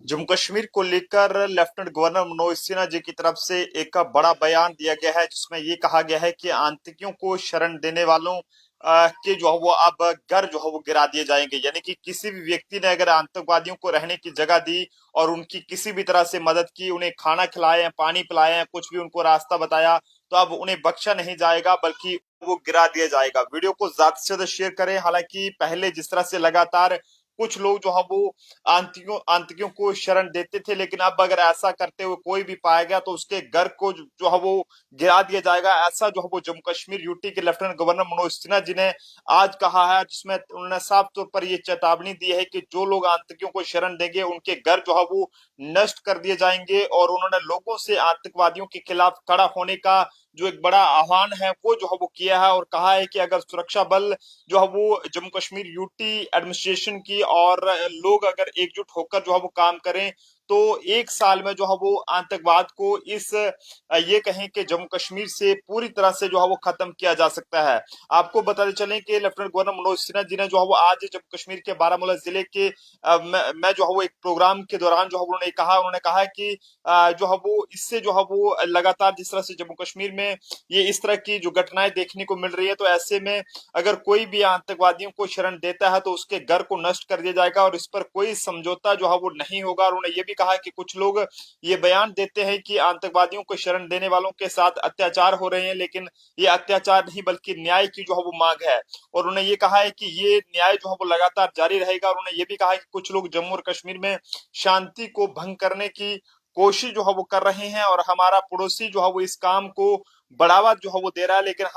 जम्मू कश्मीर को लेकर lieutenant governor Manoj Sinha ji की तरफ से एक बड़ा बयान दिया गया है, जिसमें ये कहा गया है कि आतंकियों को शरण देने वालों के जो है वो अब घर जो है वो गिरा दिए जाएंगे। यानी कि किसी भी व्यक्ति ने अगर आतंकवादियों को रहने की जगह दी और उनकी किसी भी तरह से मदद की, उन्हें खाना खिलाया, पानी पिलाया, कुछ भी उनको रास्ता बताया, तो अब उन्हें बख्शा नहीं जाएगा बल्कि वो गिरा दिया जाएगा। वीडियो को ज्यादा से ज्यादा शेयर करें। हालांकि पहले जिस तरह से लगातार कुछ लोग जो है वो आतंकियों को शरण देते थे, लेकिन अब अगर ऐसा करते हुए कोई भी पाया गया तो उसके घर को जो है वो गिरा दिया जाएगा। ऐसा जो है वो जम्मू कश्मीर यूटी के लेफ्टिनेंट गवर्नर मनोज सिन्हा जी ने आज कहा है, जिसमें उन्होंने साफ तौर पर ये चेतावनी दी है कि जो लोग आतंकियों को शरण देंगे उनके घर जो है वो नष्ट कर दिए जाएंगे। और उन्होंने लोगों से आतंकवादियों के खिलाफ खड़ा होने का जो एक बड़ा आह्वान है वो जो है वो किया है, और कहा है कि अगर सुरक्षा बल जो है वो जम्मू कश्मीर यूटी एडमिनिस्ट्रेशन की और लोग अगर एकजुट होकर जो है वो काम करें तो एक साल में जो है वो आतंकवाद को इस ये कहें कि जम्मू कश्मीर से पूरी तरह से जो है वो खत्म किया जा सकता है। आपको बताते चलें कि लेफ्टिनेंट गवर्नर मनोज सिन्हा जी ने जो है वो आज जम्मू कश्मीर के बारामूला जिले के मैं जो है वो एक प्रोग्राम के दौरान जो है उन्होंने कहा कि जो है वो इससे जो है वो लगातार जिस तरह से जम्मू कश्मीर में ये इस तरह की जो घटनाएं देखने को मिल रही है, तो ऐसे में अगर कोई भी आतंकवादियों को शरण देता है तो उसके घर को नष्ट कर दिया जाएगा और इस पर कोई समझौता जो है वो नहीं होगा। और उन्होंने ये भी कहा कि कुछ लोग ये बयान देते हैं कि आतंकवादियों को शरण देने वालों के साथ अत्याचार हो रहे हैं, लेकिन ये अत्याचार नहीं बल्कि न्याय की जो है वो मांग है। और उन्होंने ये कहा है कि ये न्याय जो है वो लगातार जारी रहेगा। और उन्होंने ये भी कहा है कि कुछ लोग जम्मू और कश्मीर में शांति को भंग करने की कोशिश जो है वो कर रहे हैं और हमारा पड़ोसी जो है वो इस काम को बढ़ावा जो है वो दे रहा है, लेकिन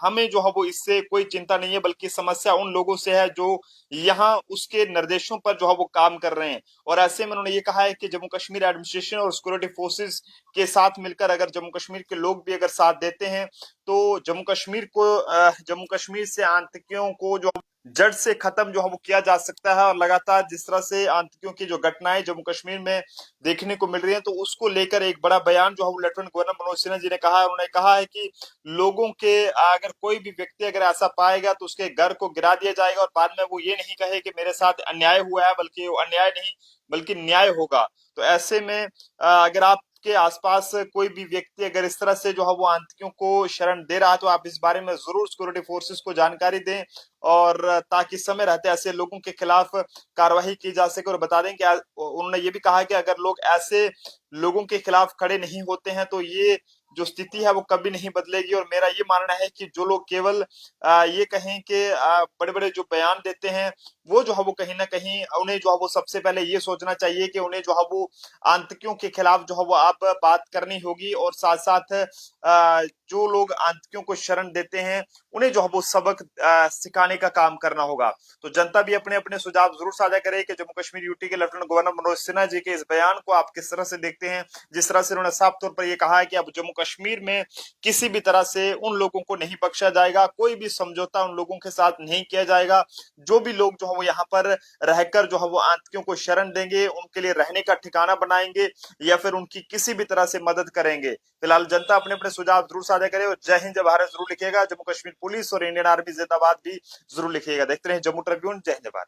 हमें जो है वो इससे कोई चिंता नहीं है, बल्कि समस्या उन लोगों से है जो यहाँ उसके निर्देशों पर जो है वो काम कर रहे हैं। और ऐसे में उन्होंने ये कहा है कि जम्मू कश्मीर एडमिनिस्ट्रेशन और सिक्योरिटी फोर्सेस के साथ मिलकर अगर जम्मू कश्मीर के लोग भी अगर साथ देते हैं तो जम्मू कश्मीर से आतंकियों को जो जड़ से खत्म जो है वो किया जा सकता है। और लगातार जिस तरह से आतंकियों की जो घटनाएं जम्मू कश्मीर में देखने को मिल रही है, तो उसको लेकर एक बड़ा बयान जो है वो लेफ्टिनेंट गवर्नर मनोज सिन्हा जी ने कहा है। उन्होंने कहा है कि लोगों के अगर कोई भी व्यक्ति अगर ऐसा पाएगा तो उसके घर को गिरा दिया जाएगा और बाद में वो ये नहीं कहे कि मेरे साथ अन्याय हुआ है, बल्कि वो अन्याय नहीं बल्कि न्याय होगा। तो ऐसे में अगर आपके आसपास कोई भी व्यक्ति अगर इस तरह से जो है वो आतंकियों को शरण दे रहा है तो आप इस बारे में जरूर सिक्योरिटी फोर्सेस को जानकारी दें, और ताकि समय रहते ऐसे लोगों के खिलाफ कार्रवाई की जा सके। और बता दें कि उन्होंने ये भी कहा कि अगर लोग ऐसे लोगों के खिलाफ खड़े नहीं होते हैं तो ये जो स्थिति है वो कभी नहीं बदलेगी। और मेरा ये मानना है कि जो लोग केवल ये कहें कि बड़े बड़े जो बयान देते हैं वो जो है वो कहीं ना कहीं उन्हें जो है वो सबसे पहले ये सोचना चाहिए कि उन्हें जो है वो आतंकियों के खिलाफ जो है वो आप बात करनी होगी, और साथ साथ जो लोग आतंकियों को शरण देते हैं उन्हें जो है वो सबक सिखाने का काम करना होगा। तो जनता भी अपने अपने सुझाव जरूर साझा करे कि जम्मू कश्मीर यूटी के लेफ्टिनेंट गवर्नर मनोज सिन्हा जी के इस बयान को आप किस तरह से देखते हैं, जिस तरह से उन्होंने साफ तौर पर यह कहा है कि अब जम्मू कश्मीर में किसी भी तरह से उन लोगों को नहीं बख्शा जाएगा, कोई भी समझौता उन लोगों के साथ नहीं किया जाएगा। जो भी लोग जो है वो यहाँ पर रहकर जो है वो आतंकियों को शरण देंगे, उनके लिए रहने का ठिकाना बनाएंगे या फिर उनकी किसी भी तरह से मदद करेंगे। फिलहाल जनता अपने अपने सुझाव जरूर साझा करे, और जय हिंद जय भारत जरूर लिखिएगा। जम्मू कश्मीर पुलिस और इंडियन आर्मी जिंदाबाद भी जरूर लिखिएगा। देखते रहे जम्मू ट्रिब्यून। जय हिंद भारत।